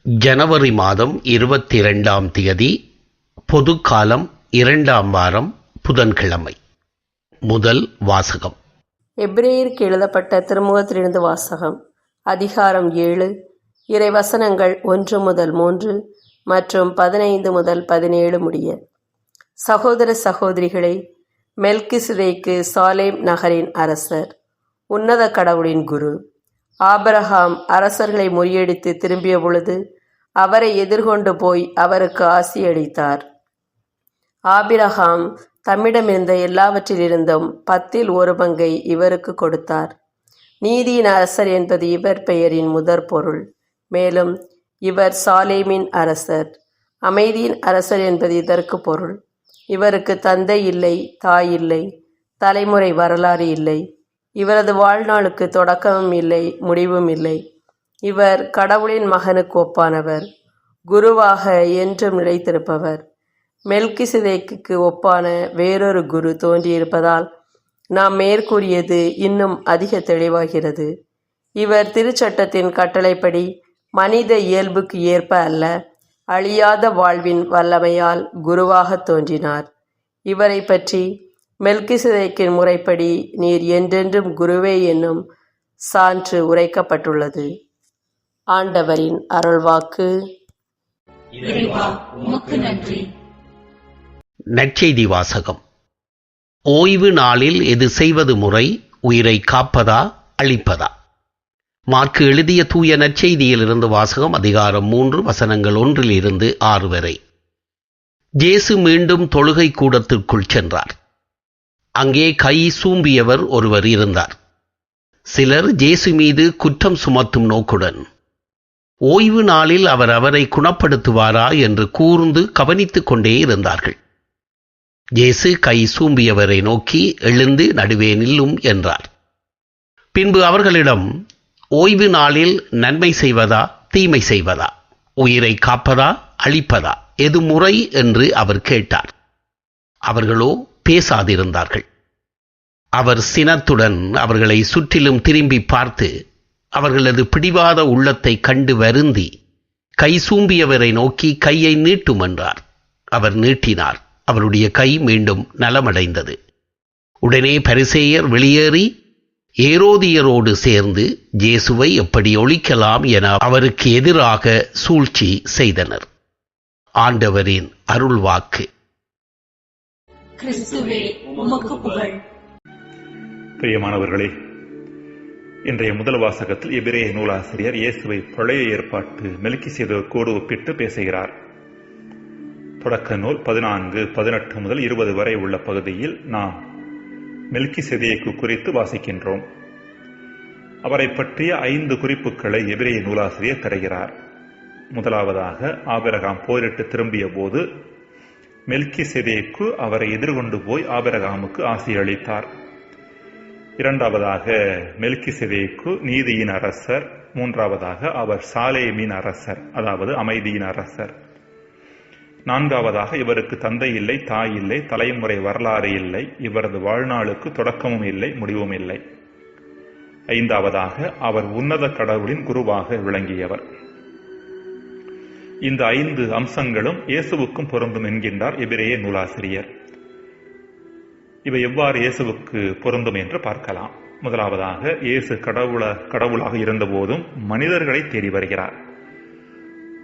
ஜனவரி மாதம் 22ஆம் தேதி, பொதுக்காலம், 2ஆம் வாரம், புதன்கிழமை. முதல் வாசகம். எபிரேயருக்கு எழுதப்பட்ட திருமுகத்திலிருந்து வாசகம். அதிகாரம் 7, இறைவசனங்கள் 1 முதல் 3 மற்றும் 15 முதல் 17 முடிய. சகோதர சகோதரிகளே, மெல்கிசேதேக்கு சாலேம் நகரின் அரசர், உன்னத கடவுளின் குரு. ஆபிரகாம் அரசர்களை முறியடித்து திரும்பிய பொழுது அவரை எதிர்கொண்டு போய் அவருக்கு ஆசியளித்தார். ஆபிரகாம் தம்மிடமிருந்த எல்லாவற்றிலிருந்தும் 10 1 பங்கை இவருக்கு கொடுத்தார். நீதியின் அரசர் என்பது இவர் பெயரின் முதற் பொருள். மேலும் இவர் சாலேமின் அரசர். அமைதியின் அரசர் என்பது இதற்கு பொருள். இவருக்கு தந்தை இல்லை, தாய் இல்லை, தலைமுறை வரலாறு இல்லை. இவரது வாழ்நாளுக்கு தொடக்கமும் இல்லை, முடிவும் இல்லை. இவர் கடவுளின் மகனுக்கு ஒப்பானவர், குருவாக என்றும் நிலைத்திருப்பவர். மெல்கிசேதேக்குக்கு ஒப்பான வேறொரு குரு தோன்றியிருப்பதால் நாம் மேற்கூறியது இன்னும் அதிக தெளிவாகிறது. இவர் திருச்சட்டத்தின் கட்டளைப்படி மனித இயல்புக்கு ஏற்ப அல்ல, அழியாத வாழ்வின் வல்லமையால் குருவாக தோன்றினார். இவரை பற்றி மெல்கிசேதேக்கின் முறைப்படி நீர் என்றென்றும் குருவே என்னும் சான்று உரைக்கப்பட்டுள்ளது. ஆண்டவரின் அருள்வாக்கு. நற்செய்தி வாசகம். ஓய்வு நாளில் எது செய்வது முறை? உயிரை காப்பதா அழிப்பதா? மாற்கு எழுதிய தூய நற்செய்தியிலிருந்து வாசகம். அதிகாரம் 3, வசனங்கள் 1 - 6 வரை. இயேசு மீண்டும் தொழுகை கூடத்திற்குள் சென்றார். அங்கே கை சூம்பியவர் ஒருவர் இருந்தார். சிலர் இயேசு மீது குற்றம் சுமத்தும் நோக்குடன் ஓய்வு நாளில் அவர் அவரை குணப்படுத்துவாரா என்று கூர்ந்து கவனித்துக் கொண்டே இருந்தார்கள். இயேசு கை சூம்பியவரை நோக்கி, எழுந்து நடுவே நில்லும் என்றார். பின்பு அவர்களிடம், ஓய்வு நாளில் நன்மை செய்வதா தீமை செய்வதா, உயிரை காப்பதா அழிப்பதா, எது முறை என்று அவர் கேட்டார். அவர்களோ பேசாதிருந்தார்கள். அவர் சினத்துடன் அவர்களை சுற்றிலும் திரும்பி பார்த்து அவர்களது பிடிவாத உள்ளத்தை கண்டு வருந்தி கை சூம்பியவரை நோக்கி, கையை நீட்டும் என்றார். அவர் நீட்டினார். அவருடைய கை மீண்டும் நலமடைந்தது. உடனே பரிசேயர் வெளியேறி ஏரோதியரோடு சேர்ந்து இயேசுவை எப்படி ஒழிக்கலாம் என அவருக்கு எதிராக சூழ்ச்சி செய்தனர். ஆண்டவரின் அருள்வாக்கு. பிரியமானவர்களே, இன்றைய முதல் வாசகத்தில் எபிரேய நூலாசிரியர் இயேசுவை பழைய ஏற்பாட்டு மெல்கிசேதேக்கோடு ஒப்பிட்டு பேசுகிறார். தொடக்க நூல் 14, 18 முதல் 20 வரை உள்ள பகுதியில் நாம் மெல்கிசேதேக்கு குறித்து வாசிக்கின்றோம். அவரை பற்றிய 5 குறிப்புகளை எபிரேய நூலாசிரியர் தருகிறார். முதலாவதாக, ஆபிரகாம் போரிட்டு திரும்பிய போது மெல்கிசேதேக்கு அவரை எதிர்கொண்டு போய் ஆபிரகாமுக்கு ஆசியளித்தார். இரண்டாவதாக, மெல்கிசேதேக்கு நீதியின் அரசர். மூன்றாவதாக, அவர் சாலேமின் அரசர், அதாவது அமைதியின் அரசர். நான்காவதாக, இவருக்கு தந்தை இல்லை, தாய் இல்லை, தலைமுறை வரலாறு இல்லை. இவரது வாழ்நாளுக்கு தொடக்கமும் இல்லை, முடிவும் இல்லை. ஐந்தாவதாக, அவர் உன்னத கடவுளின் குருவாக விளங்கியவர். இந்த 5 அம்சங்களும் இயேசுவுக்கும் பொருந்தும் என்கின்றார் எபிரேய நூலாசிரியர். இவை எவ்வாறு இயேசுவுக்கு பொருந்தும் என்று பார்க்கலாம். முதலாவதாக, இயேசு கடவுளாக இருந்தபோதும் மனிதர்களை தேடி வருகிறார்.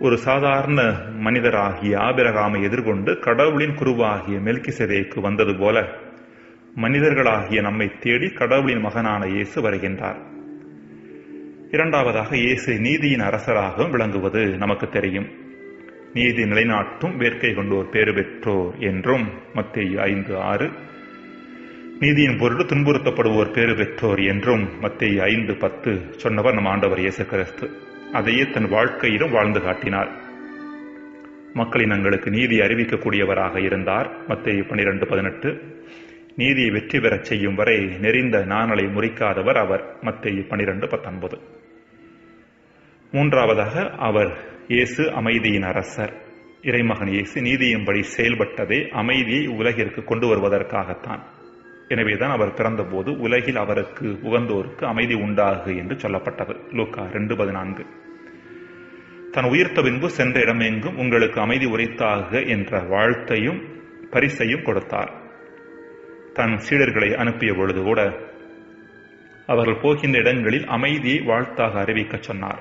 ஒரு சாதாரண மனிதராகிய ஆபிரகாமை எதிர்கொண்டு கடவுளின் குருவாகிய மெல்கிசேதேக்கு வந்தது போல மனிதர்களாகிய நம்மை தேடி கடவுளின் மகனான இயேசு வருகின்றார். இரண்டாவதாக, இயேசு நீதியின் அரசராகவும் விளங்குவது நமக்கு தெரியும். நீதி நிலைநாட்டும் வேட்கை கொண்டோர் பேறு பெற்றோர் என்றும் மத்தேயு 5:6, நீதியின் பொருட்டு துன்புறுத்தப்படுவோர் பேறு பெற்றோர் என்றும் மத்தேயு 5:10 சொன்னவர் நம் ஆண்டவர் இயேசு கிறிஸ்து. அதையே தன் வாழ்க்கையிலும் வாழ்ந்து காட்டினார். மக்களினங்களுக்கு நீதி அறிவிக்கக்கூடியவராக இருந்தார். மத்தேயு 12:18, நீதியை வெற்றி பெறச் செய்யும் வரை நெறிந்த நாணலை முறிக்காதவர் அவர். மத்தேயு 12:19. மூன்றாவதாக, அவர் இயேசு அமைதியின் அரசர். இறைமகன் இயேசு நீதியின்படி செயல்பட்டதே அமைதியை உலகிற்கு கொண்டு வருவதற்காகத்தான். எனவேதான் அவர் பிறந்தபோது உலகில் அவருக்கு உகந்தோருக்கு அமைதி உண்டாகு என்று சொல்லப்பட்டது. லூக்கா 2:14. தன் உயிர்த்த பின்பு சென்ற இடமெங்கும் உங்களுக்கு அமைதி உரைத்தாக என்ற வாழ்த்தையும் பரிசையும் கொடுத்தார். தன் சீடர்களை அனுப்பிய பொழுது கூட அவர்கள் போகின்ற இடங்களில் அமைதியை வாழ்த்தாக அறிவிக்க சொன்னார்.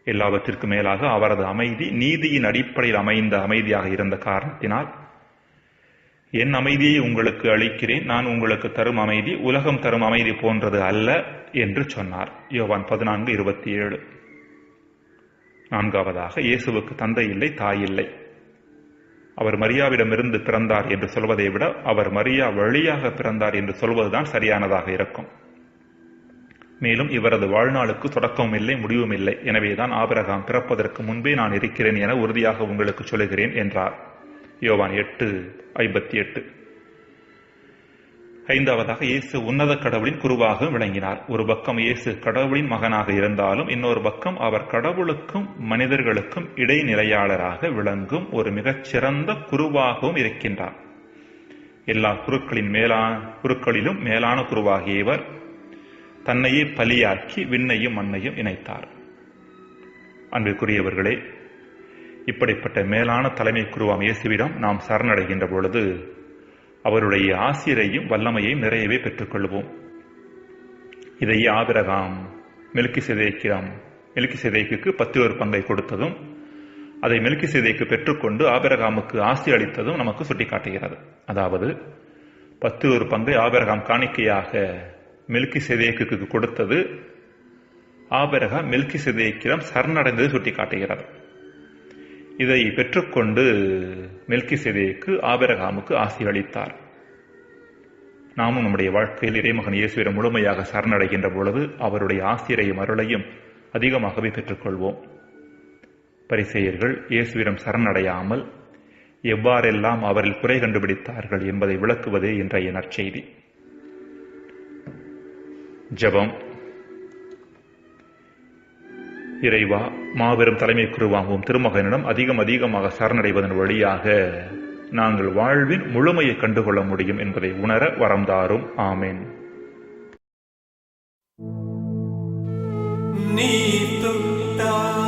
எல்லாவற்றிற்கும் மேலாக அவரது அமைதி நீதியின் அடிப்படையில் அமைந்த அமைதியாக இருந்த காரணத்தினால், என் அமைதியை உங்களுக்கு அளிக்கிறேன், நான் உங்களுக்கு தரும் அமைதி உலகம் தரும் அமைதி போன்றது அல்ல என்று சொன்னார். யோவான் 14:27. நான்காவதாக, இயேசுவுக்கு தந்தை இல்லை, தாய் இல்லை. அவர் மரியாவிடமிருந்து பிறந்தார் என்று சொல்வதை விட அவர் மரியா வழியாக பிறந்தார் என்று சொல்வதுதான் சரியானதாக இருக்கும். மேலும் இவரது வாழ்நாளுக்கு தொடக்கமும் இல்லை, முடிவும் இல்லை. எனவேதான் ஆபிரகாம் பிறப்பதற்கு முன்பே நான் இருக்கிறேன் என உறுதியாக உங்களுக்கு சொல்லுகிறேன் என்றார். யோவான் 8:58. ஐந்தாவதாக, இயேசு உன்னத கடவுளின் குருவாக விளங்கினார். ஒரு பக்கம் இயேசு கடவுளின் மகனாக இருந்தாலும் இன்னொரு பக்கம் அவர் கடவுளுக்கும் மனிதர்களுக்கும் இடைநிலையாளராக விளங்கும் ஒரு மிகச்சிறந்த குருவாகவும் இருக்கின்றார். எல்லா குருக்களிலும் மேலான குருவாகிய இவர் தன்னையே பலியாக்கி விண்ணையும் மண்ணையும் இணைத்தார். அன்பிற்குரியவர்களே, இப்படிப்பட்ட மேலான தலைமை குருவாம் இயேசுவிடம் நாம் சரணடைகின்ற பொழுது அவருடைய ஆசிரையும் வல்லமையையும் நிறையவே பெற்றுக்கொள்வோம். இதையே ஆபிரகாம் மெல்கிசேதேக்குக்கு 10 பங்கை கொடுத்ததும் அதை மெல்கிசேதேக்கு பெற்றுக்கொண்டு ஆபிரகாமுக்கு ஆசி அளித்ததும் நமக்கு சுட்டிக்காட்டுகிறது. அதாவது 10 பங்கை ஆபிரகாம் காணிக்கையாக மெல்கிசேதேக்குக்கு கொடுத்தது ஆபிரகாம் மெல்கிசேதேக்கிடம் சரணடைந்தது சுட்டிக்காட்டுகிறது. இதை பெற்றுக்கொண்டு மெல்கிசேதேக்கு ஆபிரகாமுக்கு ஆசி அளித்தார். நாமும் நம்முடைய வாழ்க்கையில் இறைமகன் இயேசுவிடம் முழுமையாக சரணடைகின்ற பொழுது அவருடைய ஆசிரையும் அருளையும் அதிகமாகவே பெற்றுக்கொள்வோம். பரிசேயர்கள் இயேசுவிடம் சரணடையாமல் எவ்வாறெல்லாம் அவரில் குறை கண்டுபிடித்தார்கள் என்பதை விளக்குவதே இன்றைய நற்செய்தி. ஜெபம். இறைவா, மாபெரும் தலைமை குருவாகவும் திருமகனிடம் அதிகமாக சரணடைவதன் வழியாக நாங்கள் வாழ்வின் முழுமையை கண்டுகொள்ள முடியும் என்பதை உணர வரம் தாரும். ஆமென். நீ தொட்டால்